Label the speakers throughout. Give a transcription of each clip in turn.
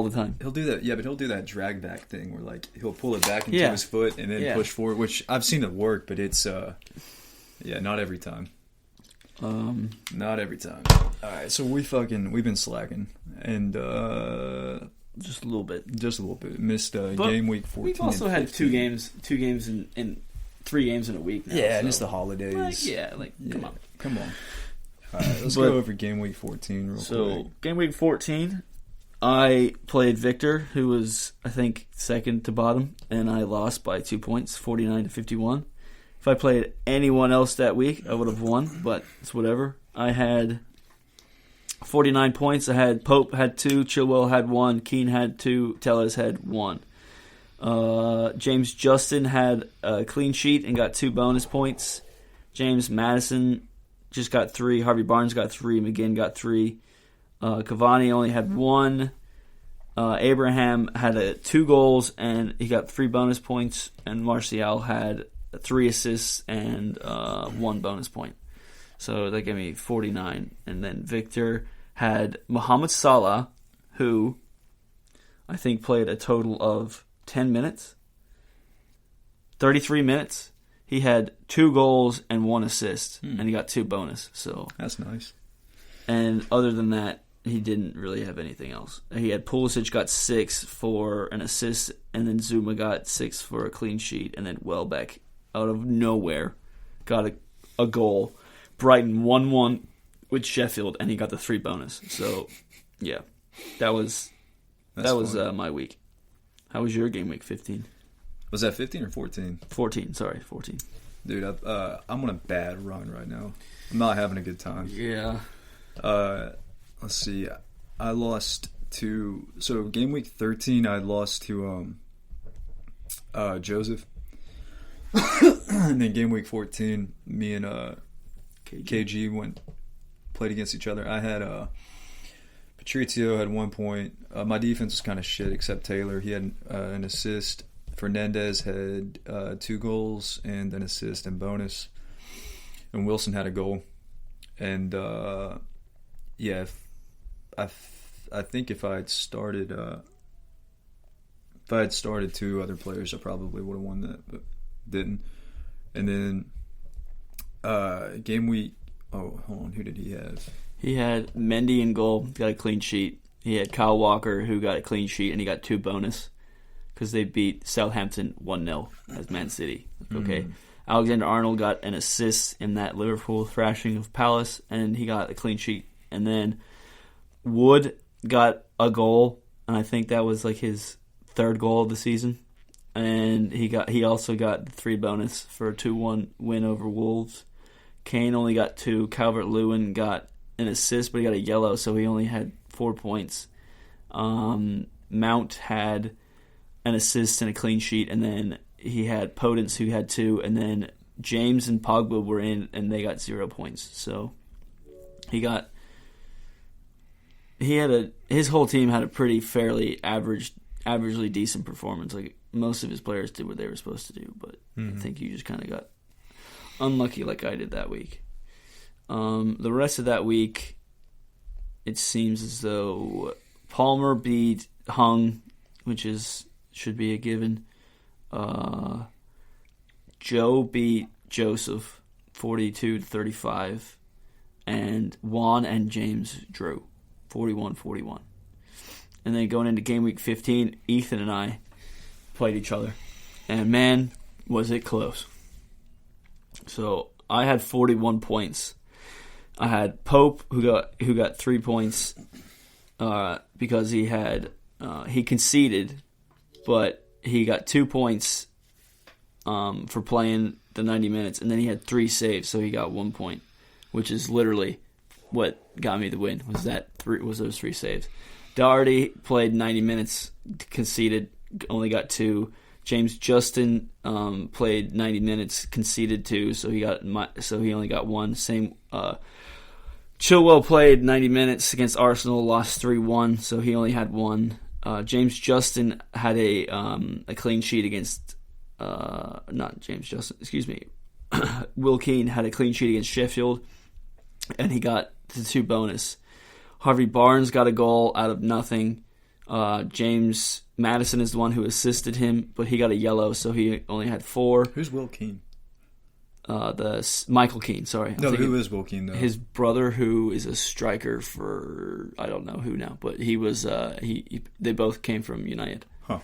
Speaker 1: all the time.
Speaker 2: He'll do that, yeah, but he'll do that drag back thing where like he'll pull it back into his foot and then push forward, which I've seen it work, but it's not every time. Not every time. All right, so we've been slacking and
Speaker 1: just a little bit.
Speaker 2: Missed game week 14.
Speaker 1: We've also had 2 games in 3 games in a week now.
Speaker 2: Yeah, and it's the holidays.
Speaker 1: Come on.
Speaker 2: All right, let's go over game week 14 real quick.
Speaker 1: So, game week 14, I played Victor, who was, I think, second to bottom, and I lost by 2 points, 49-51. If I played anyone else that week, I would have won, but it's whatever. I had 49 points. I had Pope had 2, Chilwell had 1, Keane had 2, Tellez had 1. James Justin had a clean sheet and got 2 bonus points. James Madison just got 3. Harvey Barnes got 3. McGinn got 3. Cavani only had 1. Abraham had 2 goals and he got 3 bonus points. And Martial had 3 assists and 1 bonus point. So that gave me 49. And then Victor had Mohamed Salah, who I think played a total of 10 minutes. 33 minutes. He had 2 goals and 1 assist, and he got 2 bonus. So
Speaker 2: that's nice.
Speaker 1: And other than that, he didn't really have anything else. He had Pulisic got 6 for an assist, and then Zuma got 6 for a clean sheet, and then Welbeck, out of nowhere, got a goal. Brighton 1-1 with Sheffield, and he got the 3 bonus. So, yeah, that was my week. How was your game week 15?
Speaker 2: Was that 15 or 14?
Speaker 1: 14, sorry, 14.
Speaker 2: Dude, I'm on a bad run right now. I'm not having a good time.
Speaker 1: Yeah.
Speaker 2: Let's see. I lost to... So, game week 13, I lost to Joseph. And then game week 14, me and KG played against each other. I had... Patrizio had 1 point. My defense was kind of shit, except Taylor. He had an assist. Fernandez had 2 goals and an assist and bonus. And Wilson had a goal. And I think if I had started 2 other players, I probably would have won that, but didn't. And then game week. Oh, hold on. Who did he have?
Speaker 1: He had Mendy in goal, got a clean sheet. He had Kyle Walker, who got a clean sheet, and he got 2 bonus because they beat Southampton 1-0 as Man City. Okay. Alexander-Arnold got an assist in that Liverpool thrashing of Palace, and he got a clean sheet. And then Wood got a goal, and I think that was like his 3rd goal of the season. And he also got 3 bonus for a 2-1 win over Wolves. Kane only got 2. Calvert-Lewin got an assist, but he got a yellow, so he only had 4 points. Mount had an assist and a clean sheet, and then he had Podence, who had 2, and then James and Pogba were in, and they got 0 points. So his whole team had a pretty fairly averagely decent performance. Like most of his players did what they were supposed to do, but I think you just kind of got unlucky like I did that week. The rest of that week, it seems as though Palmer beat Hung, which should be a given. Joe beat Joseph 42-35, and Juan and James drew 41-41. And then going into game week 15, Ethan and I played each other, and man, was it close. So I had 41 points. I had Pope who got 3 points because he conceded, but he got 2 points for playing the 90 minutes, and then he had 3 saves, so he got 1 point, which is literally what got me the win. Was those 3 saves? Doherty played 90 minutes, conceded, only got 2. James Justin played 90 minutes, conceded 2, so he only got 1. Same. Chilwell played 90 minutes against Arsenal, lost 3-1, so he only had 1. James Justin had a clean sheet against not James Justin, excuse me. Will Keane had a clean sheet against Sheffield, and he got the 2 bonus. Harvey Barnes got a goal out of nothing. James Madison is the one who assisted him, but he got a yellow, so he only had 4.
Speaker 2: Who's Will Keane?
Speaker 1: Michael Keane, sorry.
Speaker 2: No, who is Will Keane, though?
Speaker 1: His brother, who is a striker for, I don't know who now, but he was, they both came from United.
Speaker 2: Huh.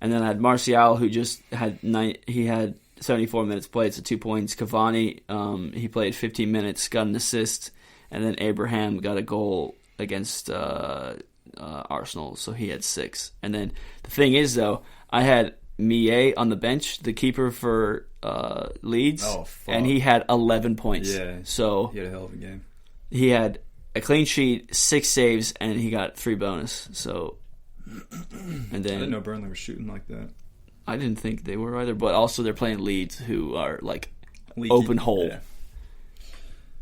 Speaker 1: And then I had Martial, who just had, he had 74 minutes played, so 2 points. Cavani, he played 15 minutes, got an assist, and then Abraham got a goal against Arsenal, so he had 6. And then the thing is, though, I had Millet on the bench, the keeper for Leeds, and he had 11 points.
Speaker 2: Yeah,
Speaker 1: so
Speaker 2: he had a hell of a game.
Speaker 1: He had a clean sheet, 6 saves, and he got 3 bonus. So, and then
Speaker 2: I didn't know Burnley was shooting like that.
Speaker 1: I didn't think they were either, but also they're playing Leeds, who are like
Speaker 2: Leaky.
Speaker 1: Open hole.
Speaker 2: Yeah.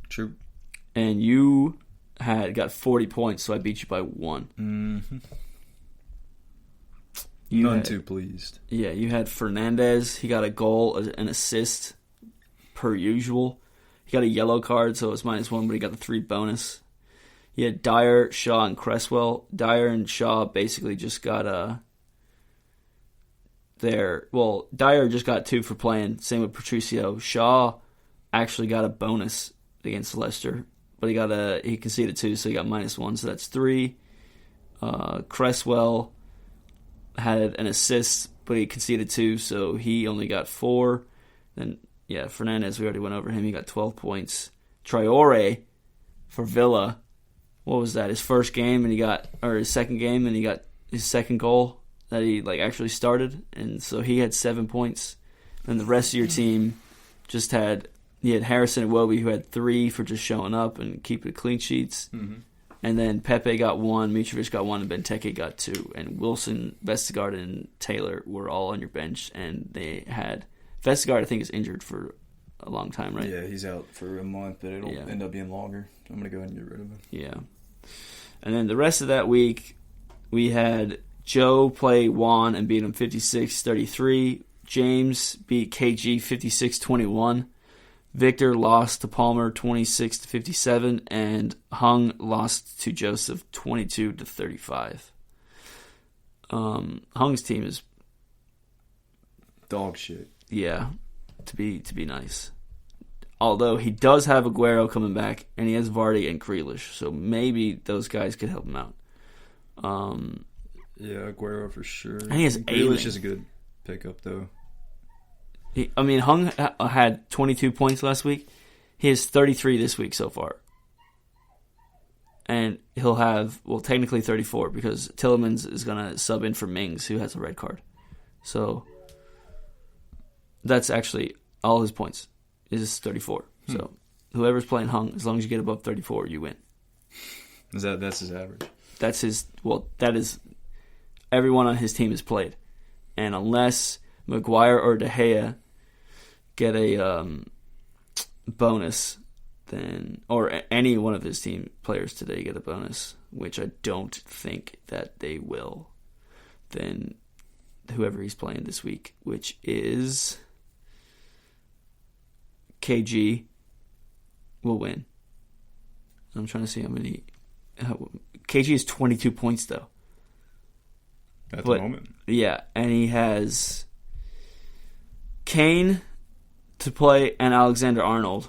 Speaker 2: True.
Speaker 1: And you got 40 points, so I beat you by 1.
Speaker 2: Mm-hmm.
Speaker 1: None
Speaker 2: too pleased.
Speaker 1: Yeah, you had Fernandez. He got a goal, an assist, per usual. He got a yellow card, so it was -1, but he got the 3 bonus. He had Dyer, Shaw, and Cresswell. Dyer and Shaw basically just got Dyer just got 2 for playing. Same with Patricio. Shaw actually got a bonus against Leicester, but he conceded 2, so he got -1, so that's 3. Cresswell had an assist, but he conceded 2, so he only got 4. Then, Fernandez, we already went over him. He got 12 points. Traore for Villa, what was that? His first game, his second game, and he got his second goal that he actually started, and so he had 7 points. And the rest of your team just had Harrison and Iwobi, who had 3 for just showing up and keeping clean sheets. Mm-hmm. And then Pepe got 1, Mitrovic got 1, and Benteke got 2. And Wilson, Vestergaard, and Taylor were all on your bench. And they had Vestergaard, I think, is injured for a long time, right?
Speaker 2: Yeah, he's out for a month, but it'll end up being longer. I'm going to go ahead and get rid of him.
Speaker 1: Yeah. And then the rest of that week, we had Joe play Juan and beat him 56-33. James beat KG 56-21. Victor lost to Palmer 26-57, and Hung lost to Joseph 22-35. Hung's team is
Speaker 2: dog shit.
Speaker 1: Yeah, to be nice. Although he does have Aguero coming back, and he has Vardy and Grealish, so maybe those guys could help him out.
Speaker 2: Yeah, Aguero for sure.
Speaker 1: And he has
Speaker 2: Grealish is a good pickup, though.
Speaker 1: Hung had 22 points last week. He has 33 this week so far. And he'll have, technically 34 because Tillemans is going to sub in for Mings, who has a red card. So that's actually all his points is 34. So whoever's playing Hung, as long as you get above 34, you win.
Speaker 2: That's his average?
Speaker 1: That is everyone on his team has played. And unless Maguire or De Gea get a bonus, then, or any one of his team players today get a bonus, which I don't think that they will, then whoever he's playing this week, which is KG, will win. I'm trying to see how many. KG is 22 points though.
Speaker 2: At the moment.
Speaker 1: Yeah, and he has Kane to play and Alexander-Arnold.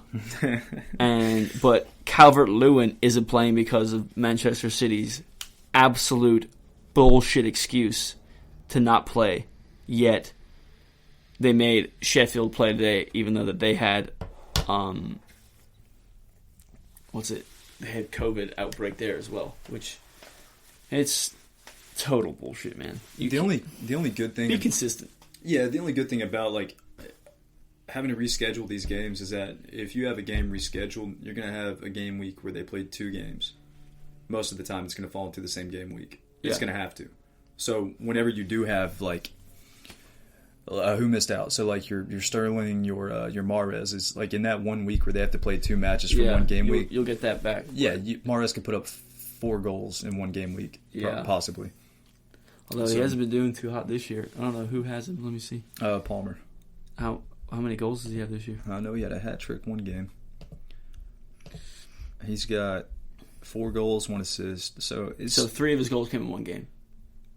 Speaker 1: But Calvert-Lewin isn't playing because of Manchester City's absolute bullshit excuse to not play. Yet they made Sheffield play today, even though that they had they had COVID outbreak there as well, which it's total bullshit, man.
Speaker 2: The only good thing,
Speaker 1: be consistent.
Speaker 2: Yeah, the only good thing about having to reschedule these games is that if you have a game rescheduled, you're going to have a game week where they played 2 games. Most of the time, it's going to fall into the same game week. It's going to have to. So whenever you do have who missed out? So your Sterling, your Mahrez is in that 1 week where they have to play 2 matches for one game week.
Speaker 1: You'll get that back.
Speaker 2: Yeah, Mahrez could put up 4 goals in 1 game week, possibly.
Speaker 1: Although he hasn't been doing too hot this year. I don't know who has him. Let me see.
Speaker 2: Palmer.
Speaker 1: How many goals does he have this year?
Speaker 2: I know he had a hat trick 1 game. He's got 4 goals, 1 assist. So
Speaker 1: 3 of his goals came in 1 game.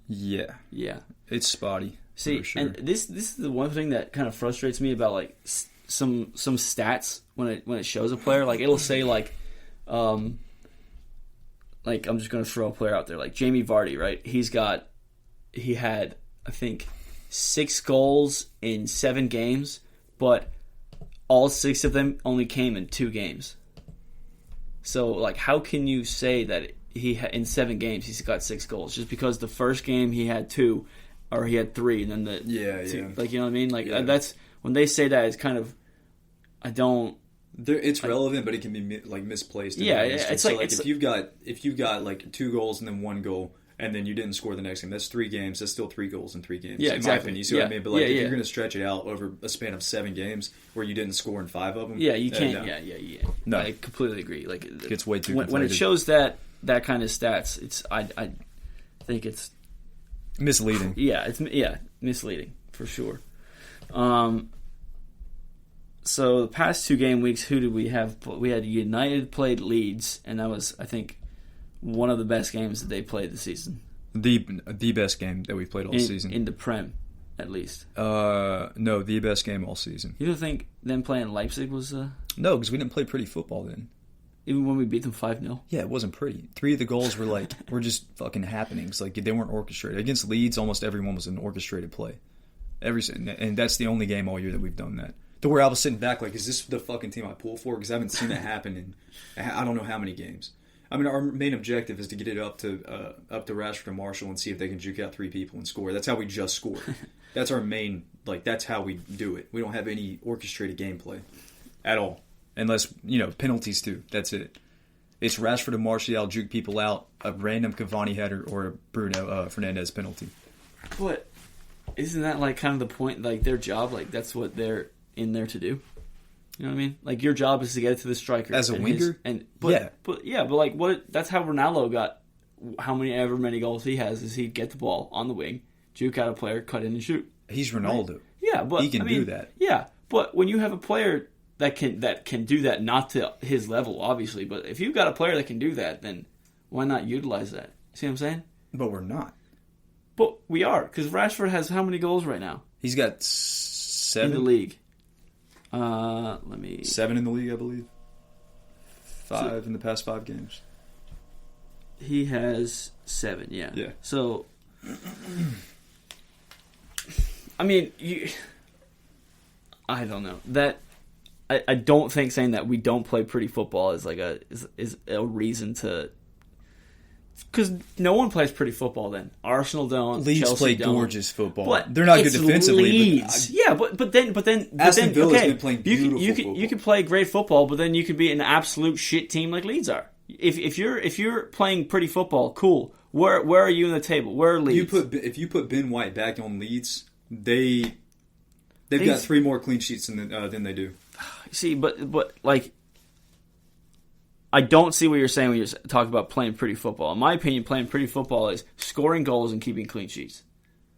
Speaker 2: Yeah.
Speaker 1: Yeah.
Speaker 2: It's spotty.
Speaker 1: See,
Speaker 2: for sure.
Speaker 1: and this is the one thing that kind of frustrates me about like some stats when it shows a player. Like it'll say like I'm just gonna throw a player out there like Jamie Vardy, right? He had I think 6 goals in 7 games, but all 6 of them only came in 2 games. So like, how can you say that in 7 games he's got 6 goals just because the first game he had 2? Or he had 3, and then like, you know what I mean? Like that's when they say that, it's kind of, I don't.
Speaker 2: It's relevant, but it can be like misplaced.
Speaker 1: Yeah, it's
Speaker 2: so like if you've got like 2 goals and then 1 goal, and then you didn't score the next game, that's 3 games. That's still 3 goals in 3 games.
Speaker 1: Yeah,
Speaker 2: in
Speaker 1: exactly.
Speaker 2: My opinion. You see what I mean? But like if you're going to stretch it out over a span of 7 games where you didn't score in 5 of them,
Speaker 1: you can't.
Speaker 2: No.
Speaker 1: Yeah.
Speaker 2: No,
Speaker 1: I completely agree. Like
Speaker 2: it gets way too
Speaker 1: when it shows that kind of stats. It's I think it's
Speaker 2: misleading.
Speaker 1: Yeah, it's misleading for sure. So the past 2 game weeks, who did we have? We had United played Leeds, and that was, I think, one of the best games that they played this season.
Speaker 2: The best game that we've played all season
Speaker 1: in the Prem, at least.
Speaker 2: No, the best game all season.
Speaker 1: You don't think them playing Leipzig was?
Speaker 2: No, because we didn't play pretty football then.
Speaker 1: Even when we beat them 5-0?
Speaker 2: Yeah, it wasn't pretty. 3 of the goals were just fucking happenings. Like, they weren't orchestrated. Against Leeds, almost everyone was an orchestrated play. And that's the only game all year that we've done that. To where I was sitting back like, is this the fucking team I pull for? Because I haven't seen that happen in I don't know how many games. I mean, our main objective is to get it up to Rashford and Marshall and see if they can juke out 3 people and score. That's how we just score. That's our main, that's how we do it. We don't have any orchestrated gameplay at all. Unless, penalties too. That's it. It's Rashford and Martial juke people out, a random Cavani header, or a Bruno Fernandes penalty.
Speaker 1: But isn't that like kind of the point? Like their job, like that's what they're in there to do. You know what I mean? Like your job is to get it to the striker
Speaker 2: as a winger.
Speaker 1: But like what? That's how Ronaldo got however many goals he has. Is he'd get the ball on the wing, juke out a player, cut in and shoot.
Speaker 2: He's Ronaldo.
Speaker 1: Right? Yeah, but
Speaker 2: he can do that.
Speaker 1: Yeah, but when you have a player that can do that, not to his level, obviously. But if you've got a player that can do that, then why not utilize that? See what I'm saying?
Speaker 2: But we're not.
Speaker 1: But we are, because Rashford has how many goals right now?
Speaker 2: He's got 7
Speaker 1: in the league.
Speaker 2: 7 in the league, I believe. 5 in the past 5 games.
Speaker 1: He has 7. Yeah.
Speaker 2: Yeah.
Speaker 1: So, I mean, I don't know that. I don't think saying that we don't play pretty football is like is a reason to, because no one plays pretty football. Then Arsenal don't.
Speaker 2: Leeds
Speaker 1: Chelsea
Speaker 2: play
Speaker 1: don't.
Speaker 2: gorgeous football.
Speaker 1: But
Speaker 2: they're not good defensively.
Speaker 1: Leeds. But then
Speaker 2: Aston Villa's
Speaker 1: okay,
Speaker 2: been playing beautiful football.
Speaker 1: You can play great football, but then you can be an absolute shit team like Leeds are. If you're playing pretty football, cool. Where are you in the table? Where are Leeds?
Speaker 2: If you put Ben White back on Leeds, they've got 3 more clean sheets than they do.
Speaker 1: See, but like, I don't see what you're saying when you're talking about playing pretty football. In my opinion, playing pretty football is scoring goals and keeping clean sheets.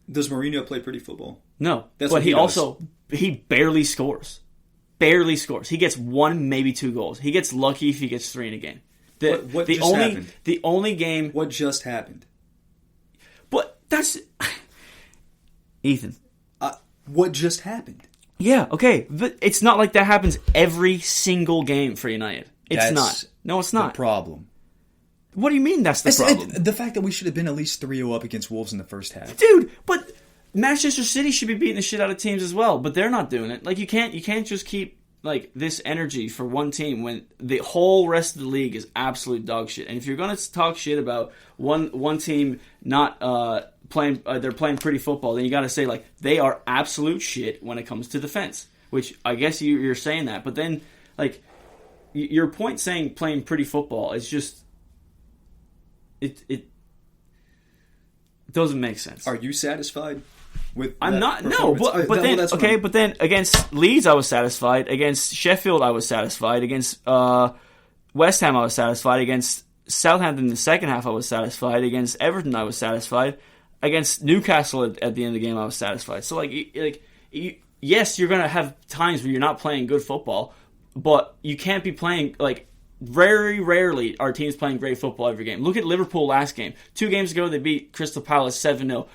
Speaker 2: Does Mourinho play pretty football?
Speaker 1: No,
Speaker 2: that's
Speaker 1: but
Speaker 2: what
Speaker 1: he barely scores. Barely scores. He gets 1, maybe 2 goals. He gets lucky if he gets 3 in a game.
Speaker 2: What just happened?
Speaker 1: The only game.
Speaker 2: What just happened?
Speaker 1: But that's Ethan.
Speaker 2: What just happened?
Speaker 1: Yeah, okay. But it's not like that happens every single game for United. It's not. No, it's not.
Speaker 2: The problem.
Speaker 1: What do you mean that's the problem?
Speaker 2: The fact that we should have been at least 3-0 up against Wolves in the first half.
Speaker 1: Dude, but Manchester City should be beating the shit out of teams as well, but they're not doing it. Like you can't just keep like this energy for one team when the whole rest of the league is absolute dog shit. And if you're going to talk shit about one team not playing they're playing pretty football, then you got to say like they are absolute shit when it comes to defense, which I guess you're saying that. But then like your point saying playing pretty football is just it doesn't make sense.
Speaker 2: Are you satisfied with
Speaker 1: I'm not. No, but then okay, but then against Leeds I was satisfied. Against Sheffield I was satisfied. Against West Ham I was satisfied. Against Southampton in the second half I was satisfied. Against Everton I was satisfied. Against Newcastle at the end of the game I was satisfied. So yes, you're gonna have times where you're not playing good football, but you can't be playing like Very rarely are teams playing great football every game. Look at Liverpool last game. 2 games ago, they beat Crystal Palace 7-0.